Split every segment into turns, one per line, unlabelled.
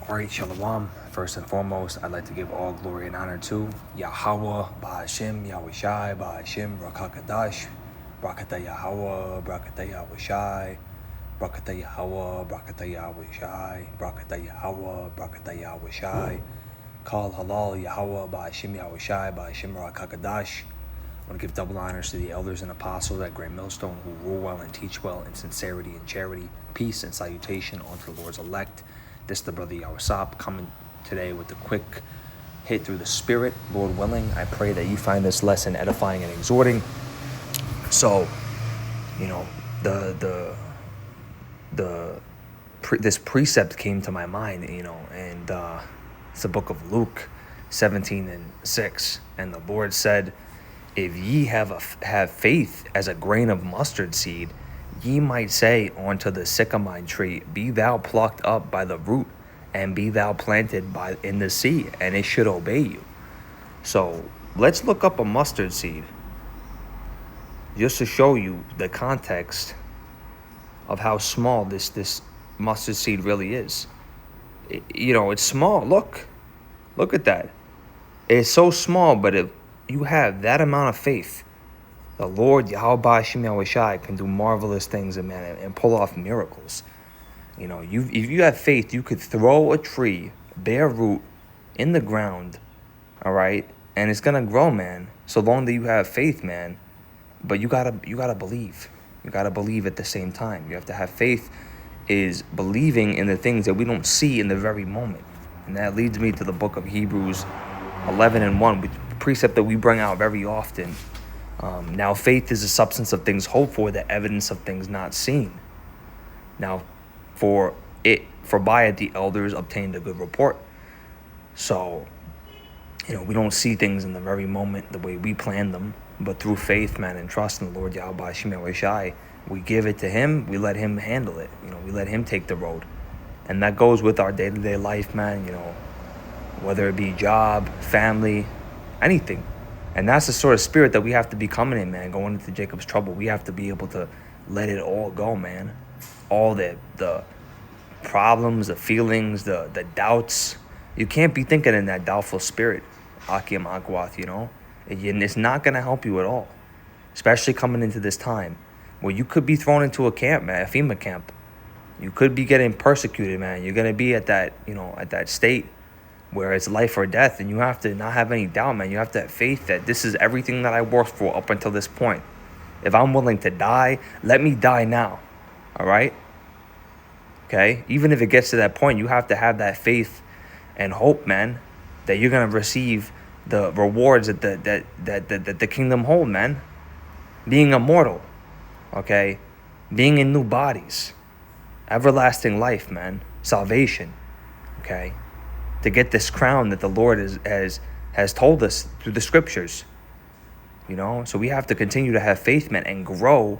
All right, Shalom. First and foremost, I'd like to give all glory and honor to Yahweh, Ba'ashem, Yahweh Shai, Ba'ashem, Rakakadash, Brakata Yahweh, Brakata Yahweh Shai, Brakata Yahweh, Brakata Yahweh Shai, Brakata Yahweh, Brakata Yahweh Shai, Kal Halal Yahweh, Ba'ashem, Yahweh Shai, Ba'ashem, Rakakadash. I want to give double honors to the elders and apostles at Great Millstone who rule well and teach well in sincerity and charity, peace and salutation unto the Lord's elect. This is the brother Yawasop coming today with a quick hit through the spirit. Lord willing, I pray that you find this lesson edifying and exhorting. So, this precept came to my mind, and it's the book of Luke 17:6, and the Lord said, if ye have faith as a grain of mustard seed, ye might say unto the sycamore tree, be thou plucked up by the root, and be thou planted in the sea, and it should obey you. So let's look up a mustard seed, just to show you the context of how small this mustard seed really is. It's small. Look at that. It's so small, but if you have that amount of faith, the Lord, Yahweh Ba'ashem Yahweh Shai, can do marvelous things, and pull off miracles. If you have faith, you could throw a tree, bare root, in the ground, all right? And it's going to grow, man, so long that you have faith, man. But you gotta believe. You got to believe at the same time. You have to have faith is believing in the things that we don't see in the very moment. And that leads me to the book of Hebrews 11:1, which precept that we bring out very often. Now faith is the substance of things hoped for, the evidence of things not seen. Now for by it the elders obtained a good report. So we don't see things in the very moment the way we plan them, but through faith, man, and trust in the Lord Yahweh Ba'ashem Yahweh Shai, we give it to him. We let him handle it. We let him take the road. And that goes with our day-to-day life, man, whether it be job, family, anything. And that's the sort of spirit that we have to be coming in, man, going into Jacob's trouble. We have to be able to let it all go, man. All the problems, the feelings, the doubts. You can't be thinking in that doubtful spirit, Akim Akwath, And it's not going to help you at all, especially coming into this time where you could be thrown into a camp, man, a FEMA camp. You could be getting persecuted, man. You're going to be at that, at that state where it's life or death, and you have to not have any doubt, man. You have to have faith that this is everything that I worked for up until this point. If I'm willing to die, let me die now, all right? Okay? Even if it gets to that point, you have to have that faith and hope, man, that you're going to receive the rewards that the kingdom hold, man. Being immortal, okay? Being in new bodies, everlasting life, man, salvation, okay? To get this crown that the Lord has told us through the scriptures, So we have to continue to have faith, man, and grow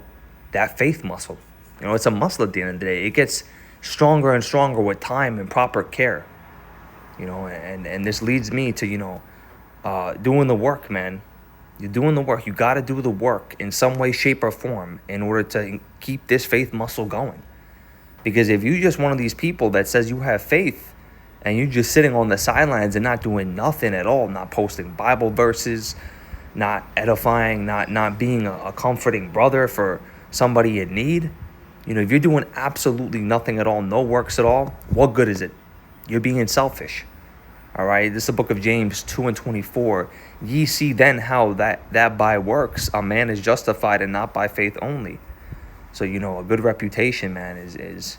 that faith muscle. It's a muscle at the end of the day. It gets stronger and stronger with time and proper care, and this leads me to, doing the work, man. You're doing the work. You got to do the work in some way, shape, or form in order to keep this faith muscle going. Because if you're just one of these people that says you have faith, and you're just sitting on the sidelines and not doing nothing at all, not posting Bible verses, not edifying, not being a comforting brother for somebody in need. If you're doing absolutely nothing at all, no works at all, what good is it? You're being selfish. All right, this is the book of James 2:24. Ye see then how that by works a man is justified, and not by faith only. So a good reputation, man, is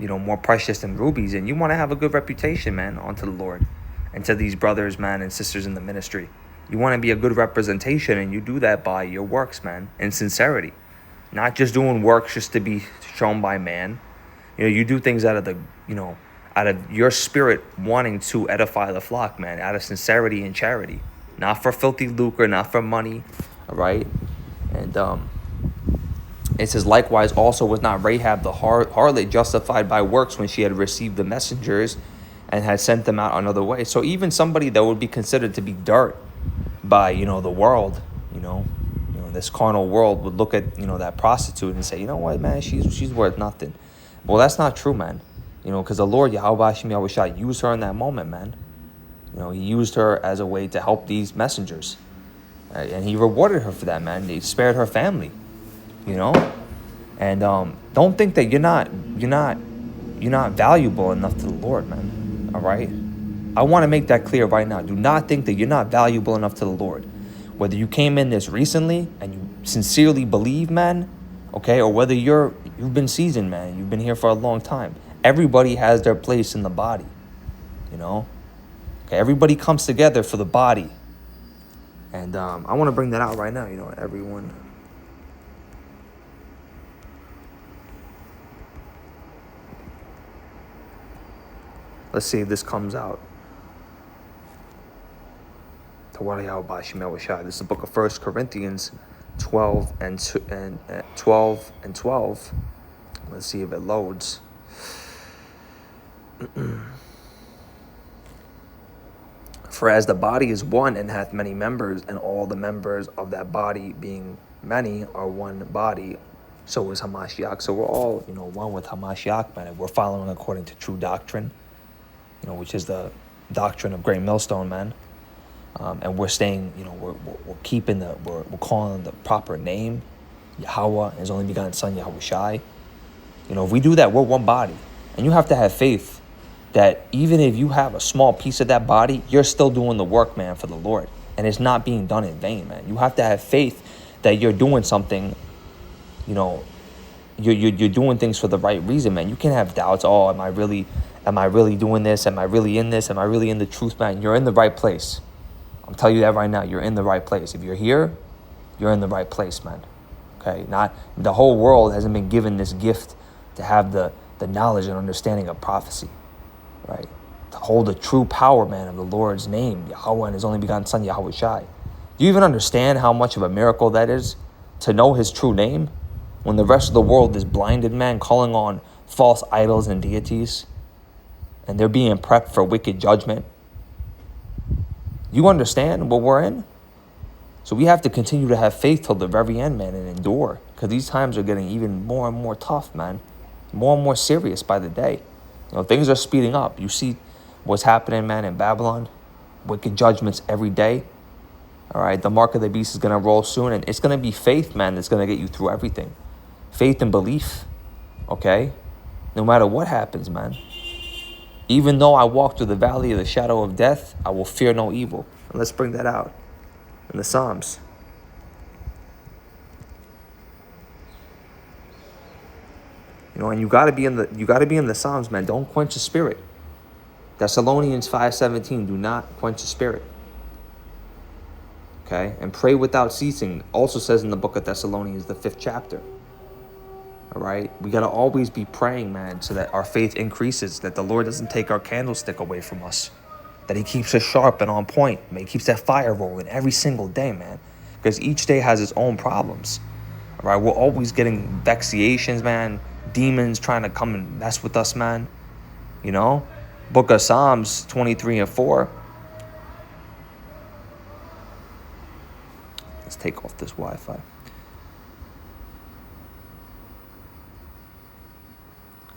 more precious than rubies. And you want to have a good reputation, man, unto the Lord and to these brothers, man, and sisters in the ministry. You want to be a good representation, and you do that by your works, man, in sincerity. Not just doing works just to be shown by man. You do things out of your spirit wanting to edify the flock, man, out of sincerity and charity. Not for filthy lucre, not for money, all right? And it says, likewise also was not Rahab the harlot justified by works when she had received the messengers and had sent them out another way. So even somebody that would be considered to be dirt by, the world, this carnal world would look at, that prostitute and say, you know what, man, she's worth nothing. Well, that's not true, man. You know, because the Lord, Yahweh Hashem Yahweh Shai, used her in that moment, man. You know, he used her as a way to help these messengers. And he rewarded her for that, man. He spared her family, you know? And don't think that you're not valuable enough to the Lord, man. All right? I want to make that clear right now. Do not think that you're not valuable enough to the Lord. Whether you came in this recently and you sincerely believe, man, okay, or whether you've been seasoned, man, you've been here for a long time. Everybody has their place in the body, you know? Okay, everybody comes together for the body. And I want to bring that out right now, you know, everyone. Let's see if this comes out. This is the book of 1 Corinthians 12 and 12. Let's see if it loads. For as the body is one and hath many members, and all the members of that body being many are one body, so is Hamashiach. So we're all, you know, one with Hamashiach, man. We're following according to true doctrine, you know, which is the doctrine of Great Millstone, man. And we're staying, you know, we're keeping we're calling the proper name, Yahweh, his only begotten son, Yahweh Shai. You know, if we do that, we're one body. And you have to have faith that even if you have a small piece of that body, you're still doing the work, man, for the Lord. And it's not being done in vain, man. You have to have faith that you're doing something, you know, you're doing things for the right reason, man. You can't have doubts. Oh, am I really doing this? Am I really in this? Am I really in the truth, man? You're in the right place. I'm telling you that right now. You're in the right place. If you're here, you're in the right place, man. Okay? Not the whole world hasn't been given this gift to have the knowledge and understanding of prophecy, right? To hold the true power, man, of the Lord's name, Yahweh, and his only begotten son, Yahweh Shai. Do you even understand how much of a miracle that is to know his true name when the rest of the world is blinded, man, calling on false idols and deities, and they're being prepped for wicked judgment? You understand what we're in? So we have to continue to have faith till the very end, man, and endure, because these times are getting even more and more tough, man, more and more serious by the day. You know, things are speeding up. You see what's happening, man, in Babylon. Wicked judgments every day. All right, the mark of the beast is going to roll soon, and it's going to be faith, man, that's going to get you through everything. Faith and belief, okay? No matter what happens, man. Even though I walk through the valley of the shadow of death, I will fear no evil. And let's bring that out in the Psalms. You know, and you gotta be in the Psalms, man. Don't quench the spirit. Thessalonians 5:17. Do not quench the spirit. Okay, and pray without ceasing. Also says in the book of Thessalonians, the 5th chapter. All right, we gotta always be praying, man, so that our faith increases. That the Lord doesn't take our candlestick away from us. That He keeps us sharp and on point. Man, He keeps that fire rolling every single day, man. Because each day has its own problems. All right, we're always getting vexations, man. Demons trying to come and mess with us, man. You know? Book of Psalms 23 and 4. Let's take off this Wi-Fi.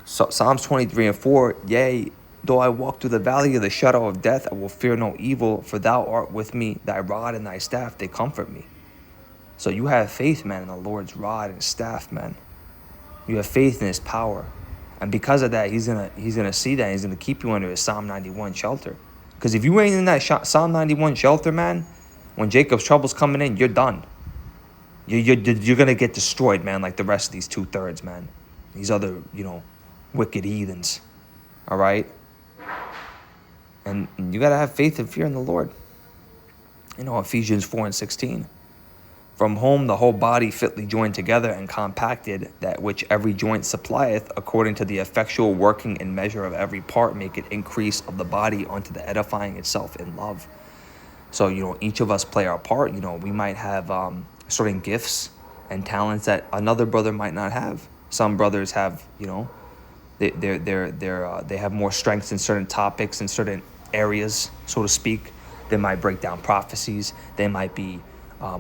So Psalms 23 and 4. Yea, though I walk through the valley of the shadow of death, I will fear no evil, for thou art with me. Thy rod and thy staff, they comfort me. So you have faith, man, in the Lord's rod and staff, man. You have faith in His power. And because of that, He's gonna see that. He's gonna keep you under His Psalm 91 shelter. Because if you ain't in that Psalm 91 shelter, man, when Jacob's trouble's coming in, you're done. You're gonna get destroyed, man, like the rest of these 2/3, man. These other, you know, wicked heathens. All right? And you gotta have faith and fear in the Lord. You know, Ephesians 4 and 16. From whom the whole body fitly joined together and compacted, that which every joint supplieth, according to the effectual working and measure of every part, make it increase of the body unto the edifying itself in love. So, you know, each of us play our part. You know, we might have certain gifts and talents that another brother might not have. Some brothers have, you know, they have more strengths in certain topics, in certain areas, so to speak. They might break down prophecies. They might be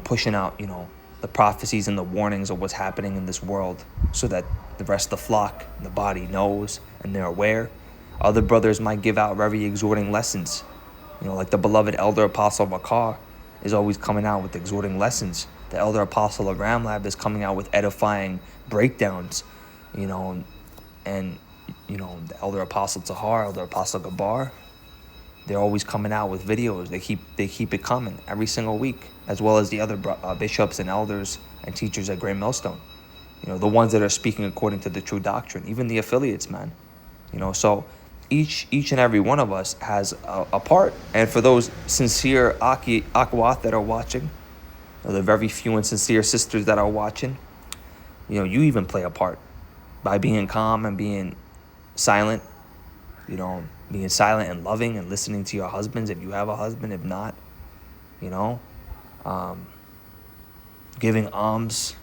pushing out, you know, the prophecies and the warnings of what's happening in this world, so that the rest of the flock and the body knows and they're aware. Other brothers might give out very exhorting lessons. Like the beloved elder apostle Makar is always coming out with exhorting lessons. The elder apostle of Ramlab is coming out with edifying breakdowns, and the elder apostle Tahar, elder apostle Gabar, they're always coming out with videos. They keep it coming every single week, as well as the other bishops and elders and teachers at Great Millstone. The ones that are speaking according to the true doctrine, even the affiliates, man. So each and every one of us has a part. And for those sincere Akwat that are watching, the very few and sincere sisters that are watching, you even play a part by being calm and being silent, being silent and loving and listening to your husbands if you have a husband. If not, giving alms,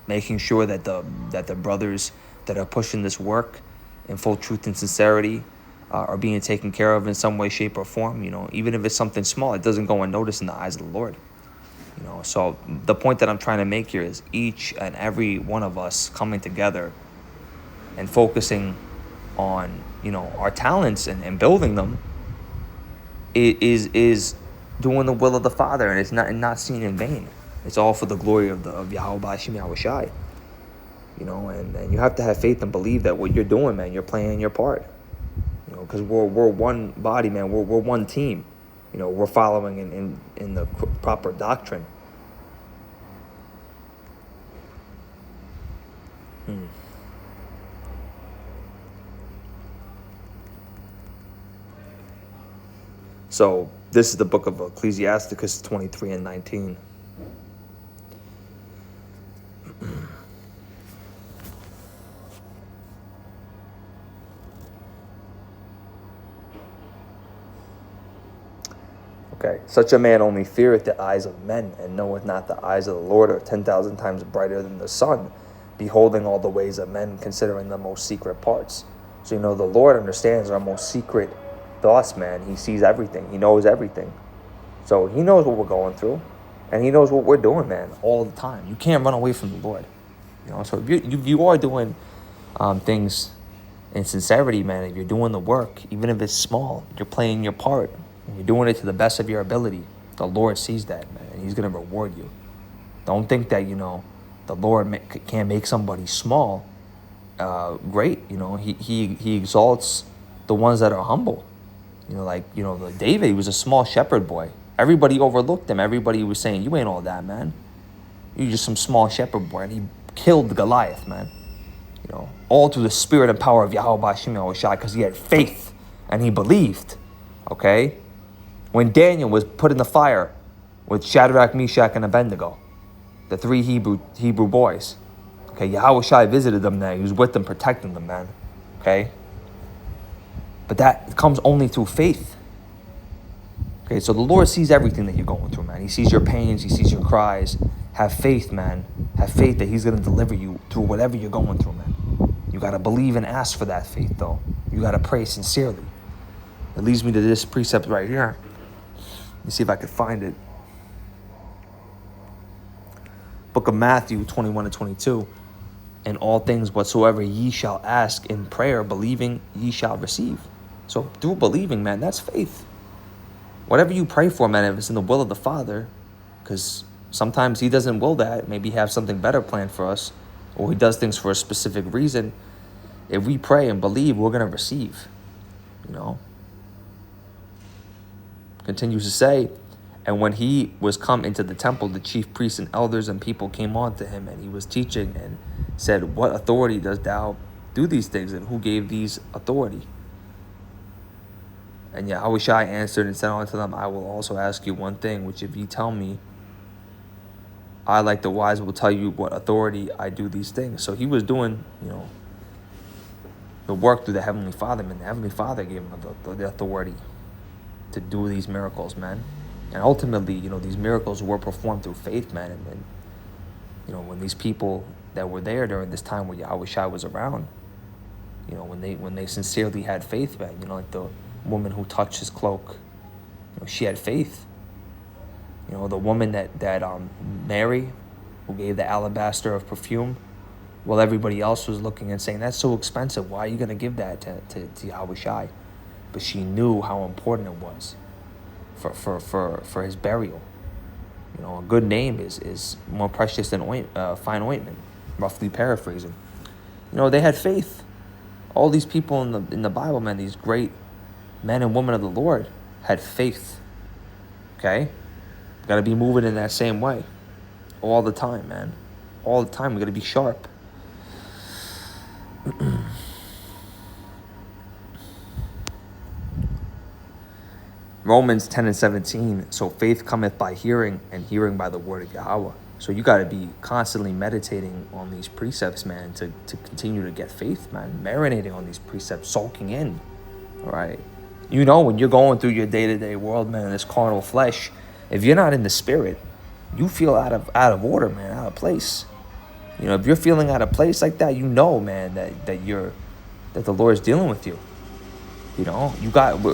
making sure that the brothers that are pushing this work in full truth and sincerity are being taken care of in some way, shape, or form. Even if it's something small, it doesn't go unnoticed in the eyes of the Lord. So the point that I'm trying to make here is each and every one of us coming together and focusing on our talents and building them is doing the will of the Father, and it's not seen in vain. It's all for the glory of Yahweh B'Shem Yahweh Shai. And you have to have faith and believe that what you're doing, man, you're playing your part. Because we're one body, man. We're one team. We're following in the proper doctrine. So this is the book of Ecclesiasticus 23 and 19. Okay, such a man only feareth the eyes of men, and knoweth not the eyes of the Lord are 10,000 times brighter than the sun, beholding all the ways of men, considering the most secret parts. So the Lord understands our most secret thoughts, man. He sees everything. He knows everything. So he knows what we're going through, and he knows what we're doing, man, all the time. You can't run away from the Lord. So if you are doing things in sincerity, man, if you're doing the work, even if it's small, you're playing your part, and you're doing it to the best of your ability, the Lord sees that, man, and he's going to reward you. Don't think that, the Lord can't make somebody small great. He exalts the ones that are humble. Like David, he was a small shepherd boy. Everybody overlooked him. Everybody was saying, you ain't all that, man. You're just some small shepherd boy. And he killed Goliath, man. All through the spirit and power of Yahweh B'Shem Yahweh Shai, because he had faith and he believed. Okay? When Daniel was put in the fire with Shadrach, Meshach, and Abednego, the three Hebrew boys, okay, Yahweh Shai visited them there. He was with them, protecting them, man. Okay? But that comes only through faith. Okay, so the Lord sees everything that you're going through, man. He sees your pains. He sees your cries. Have faith, man. Have faith that he's going to deliver you through whatever you're going through, man. You got to believe and ask for that faith, though. You got to pray sincerely. It leads me to this precept right here. Let me see if I can find it. Book of Matthew 21 and 22. In all things whatsoever ye shall ask in prayer, believing ye shall receive. So through believing, man, that's faith. Whatever you pray for, man, if it's in the will of the Father, because sometimes he doesn't will that. Maybe he has something better planned for us, or he does things for a specific reason. If we pray and believe, we're going to receive. Continues to say, and when he was come into the temple, the chief priests and elders and people came on to him, and he was teaching and said, what authority dost thou do these things, and who gave these authority? And Yahweh Shai answered and said unto them, I will also ask you one thing, which if ye tell me, I, like the wise, will tell you what authority I do these things. So he was doing, the work through the Heavenly Father, and the Heavenly Father gave him the authority to do these miracles, man. And ultimately, these miracles were performed through faith, man. And when these people that were there during this time where Yahweh Shai was around, when they sincerely had faith, man, like the woman who touched his cloak, she had faith. The woman that Mary, who gave the alabaster of perfume, While everybody else was looking and saying, that's so expensive. Why are you going to give that to Yahushai? But she knew how important it was for his burial. You know, a good name is more precious than fine ointment, roughly paraphrasing. You know, they had faith. All these people in the Bible, man, these great men and women of the Lord had faith. Okay? Got to be moving in that same way. All the time, man. All the time. We got to be sharp. Romans 10:17. So faith cometh by hearing, and hearing by the word of Yahweh. So you got to be constantly meditating on these precepts, man, to continue to get faith, man. Marinating on these precepts, soaking in. All right? You know, when you're going through your day-to-day world, man, this carnal flesh, if you're not in the spirit, you feel out of order, man, out of place. You know, if you're feeling out of place like that, you know, man, that the Lord is dealing with you. You know,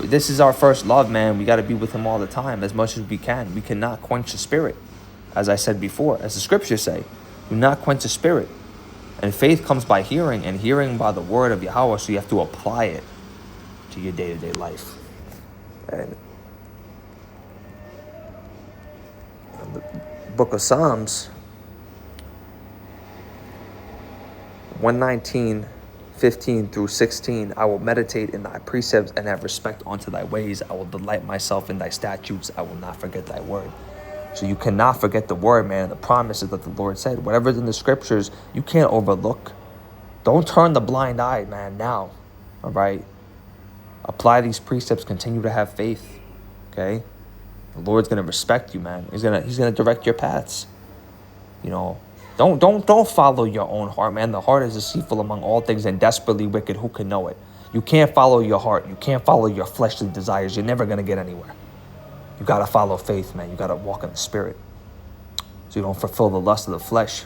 this is our first love, man. We got to be with him all the time, as much as we can. We cannot quench the spirit, as I said before, as the scriptures say. Do not quench the spirit. And faith comes by hearing, and hearing by the word of Yahweh. So you have to apply it to your day-to-day life. And in the book of Psalms 119:15-16, I will meditate in thy precepts and have respect unto thy ways. I will delight myself in thy statutes. I will not forget thy word. So you cannot forget the word, man, the promises that the Lord said. Whatever's in the scriptures, you can't overlook. Don't turn the blind eye, man, now. All right? Apply these precepts. Continue to have faith. Okay? The Lord's going to respect you, man. He's gonna direct your paths. You know, don't follow your own heart, man. The heart is deceitful among all things and desperately wicked. Who can know it? You can't follow your heart. You can't follow your fleshly desires. You're never going to get anywhere. You got to follow faith, man. You got to walk in the spirit so you don't fulfill the lust of the flesh.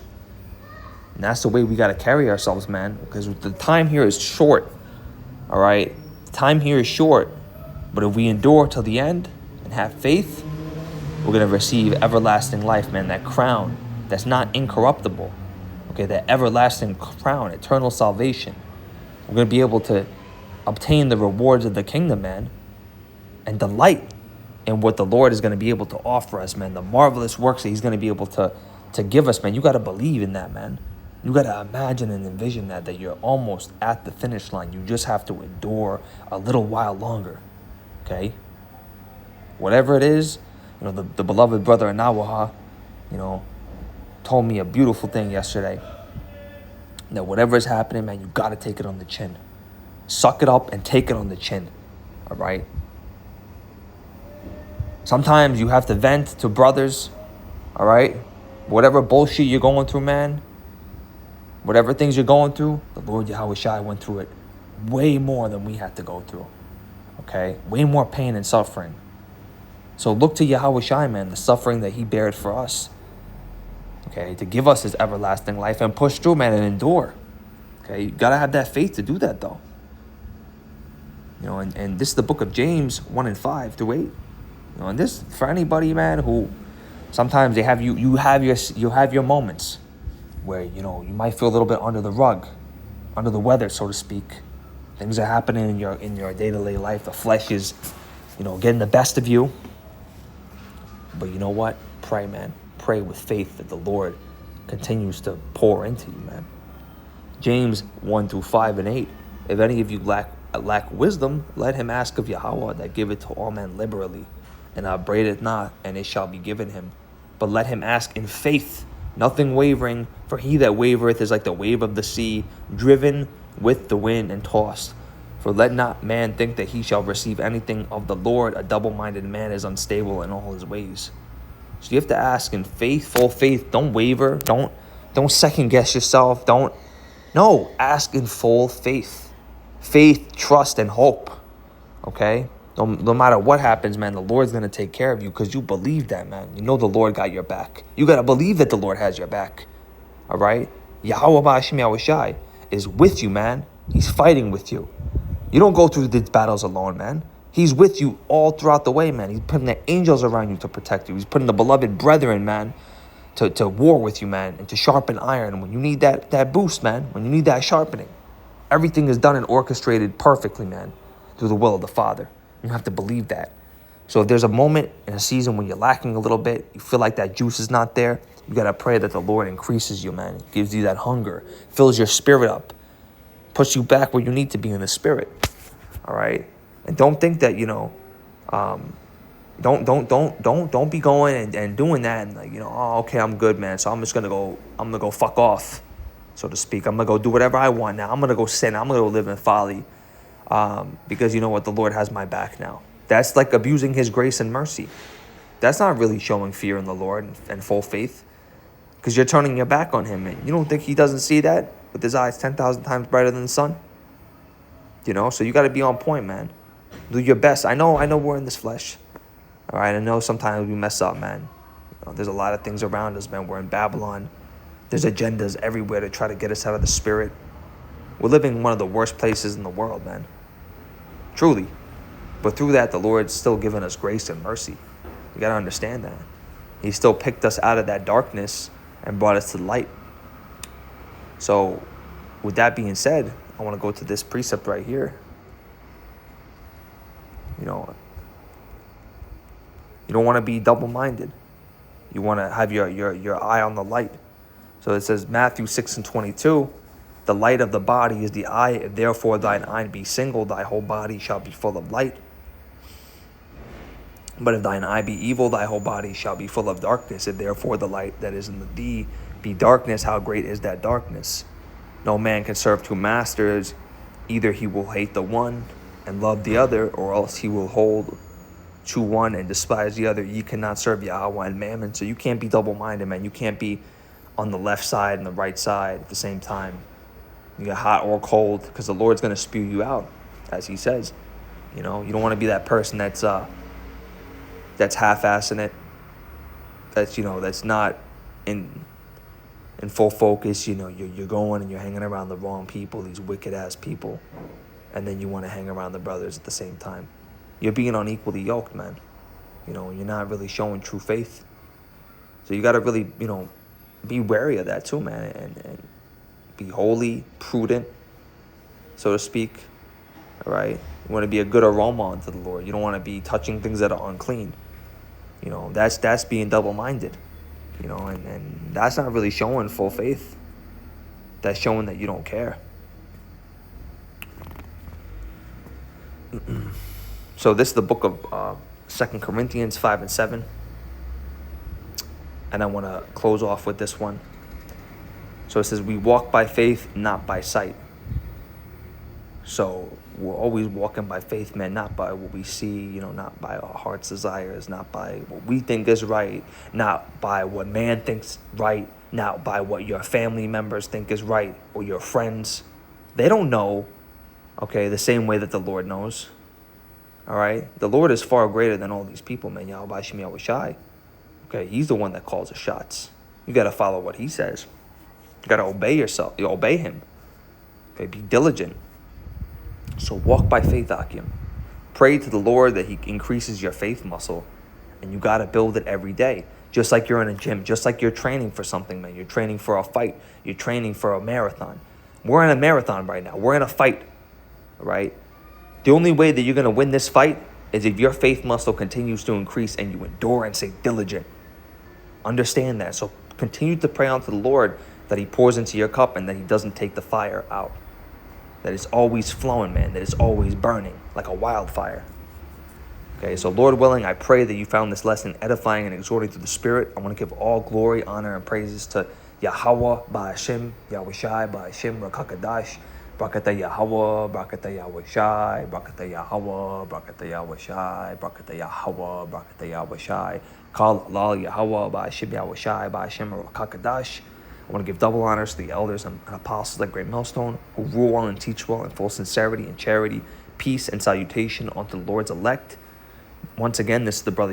And that's the way we got to carry ourselves, man, because the time here is short. All right? The time here is short. But if we endure till the end and have faith, we're going to receive everlasting life, man, that crown that's not incorruptible. Okay, that everlasting crown, eternal salvation. We're going to be able to obtain the rewards of the kingdom, man, and delight in what the Lord is going to be able to offer us, man. The marvelous works that he's going to be able to give us, man. You got to believe in that, man. You got to imagine and envision that you're almost at the finish line. You just have to endure a little while longer, okay? Whatever it is, you know, the beloved brother Anawaha, you know, told me a beautiful thing yesterday, that whatever is happening, man, you got to take it on the chin. Suck it up and take it on the chin, all right? Sometimes you have to vent to brothers, all right? Whatever bullshit you're going through, man, whatever things you're going through, the Lord Yahushua went through it way more than we had to go through, okay? Way more pain and suffering. So look to Yahushua, man, the suffering that he bared for us, okay, to give us his everlasting life and push through, man, and endure. Okay, you got to have that faith to do that, though. You know, and this is the book of James 1:5-8. You know, and this, for anybody, man, who sometimes they have you have your moments where, you know, you might feel a little bit under the rug, under the weather, so to speak. Things are happening in your day-to-day life. The flesh is, you know, getting the best of you. But you know what? Pray, man. Pray with faith that the Lord continues to pour into you, man. James 1:5-8. If any of you lack wisdom, let him ask of Yahweh that giveth to all men liberally, and upbraideth not, and it shall be given him. But let him ask in faith, nothing wavering, for he that wavereth is like the wave of the sea, driven with the wind and tossed. For let not man think that he shall receive anything of the Lord. A double-minded man is unstable in all his ways. So you have to ask in faith, full faith. Don't waver. Don't second guess yourself. No, ask in full faith. Faith, trust, and hope. Okay? No matter what happens, man, the Lord's going to take care of you because you believe that, man. You know the Lord got your back. You got to believe that the Lord has your back. All right? Yahweh Ba'Hashem Yahushai is with you, man. He's fighting with you. You don't go through these battles alone, man. He's with you all throughout the way, man. He's putting the angels around you to protect you. He's putting the beloved brethren, man, to war with you, man, and to sharpen iron. When you need that boost, man, when you need that sharpening, everything is done and orchestrated perfectly, man, through the will of the Father. You have to believe that. So if there's a moment in a season when you're lacking a little bit, you feel like that juice is not there, you got to pray that the Lord increases you, man, gives you that hunger, fills your spirit up, puts you back where you need to be in the spirit. All right? And don't think that, don't be going and doing that and oh, okay, I'm good, man. So I'm gonna go fuck off, so to speak. I'm gonna go do whatever I want now. I'm gonna go sin. I'm gonna go live in folly. Because you know what, the Lord has my back now. That's like abusing his grace and mercy. That's not really showing fear in the Lord and full faith, because you're turning your back on him. And you don't think he doesn't see that with his eyes 10,000 times brighter than the sun? So you got to be on point, man. Do your best. I know we're in this flesh. All right, I know sometimes we mess up, man. There's a lot of things around us, man. We're in Babylon. There's agendas everywhere to try to get us out of the spirit. We're living in one of the worst places in the world, man. Truly. But through that, the Lord's still giving us grace and mercy. You got to understand that. He still picked us out of that darkness and brought us to the light. So, with that being said, I want to go to this precept right here. You don't want to be double-minded. You want to have your eye on the light. So it says, Matthew 6:22, the light of the body is the eye. If therefore thine eye be single, thy whole body shall be full of light. But if thine eye be evil, thy whole body shall be full of darkness. If therefore the light that is in thee be darkness, how great is that darkness? No man can serve two masters. Either he will hate the one and love the other, or else he will hold to one and despise the other. Ye cannot serve Yahweh and Mammon. So you can't be double-minded, man. You can't be on the left side and the right side at the same time. You get hot or cold, because the Lord's going to spew you out, as he says. You don't want to be that person that's half-assing it. That's not in full focus. You're going and you're hanging around the wrong people, these wicked-ass people. And then you want to hang around the brothers at the same time. You're being unequally yoked, man. You're not really showing true faith. So you got to really, be wary of that too, man. And be holy, prudent, so to speak. All right? You want to be a good aroma unto the Lord. You don't want to be touching things that are unclean. That's being double-minded. And that's not really showing full faith. That's showing that you don't care. So this is the book of 2 Corinthians 5 and 7. And I want to close off with this one. So it says, we walk by faith, not by sight. So we're always walking by faith, man, not by what we see, not by our heart's desires, not by what we think is right, not by what man thinks right, not by what your family members think is right, or your friends. They don't know, okay, the same way that the Lord knows. All right? The Lord is far greater than all these people, man. Yahweh Shem Yahweh Shai. Okay, he's the one that calls the shots. You got to follow what he says. You got to obey yourself. You obey him. Okay, be diligent. So walk by faith, Akim. Pray to the Lord that he increases your faith muscle. And you got to build it every day. Just like you're in a gym. Just like you're training for something, man. You're training for a fight. You're training for a marathon. We're in a marathon right now. We're in a fight. All right? The only way that you're going to win this fight is if your faith muscle continues to increase and you endure and stay diligent. Understand that. So continue to pray unto the Lord that he pours into your cup and that he doesn't take the fire out. That it's always flowing, man. That it's always burning like a wildfire. Okay, so Lord willing, I pray that you found this lesson edifying and exhorting to the Spirit. I want to give all glory, honor, and praises to Yahweh, Ba'ashem, Yahweh Shai, Ba'ashem, Rakakadash. Brakata Yahweh, Brakata Yahweh Shai, Brakata Yahweh, Brakata Yahweh Shai, Brakata Yahweh, Brakata Yahweh Shai. Call Allah Yahweh, Ba'ashem Yahweh Shai, Ba'ashem Rakakadash. I want to give double honors to the elders and apostles at Great Millstone who rule well and teach well in full sincerity and charity, peace and salutation unto the Lord's elect. Once again, this is the brother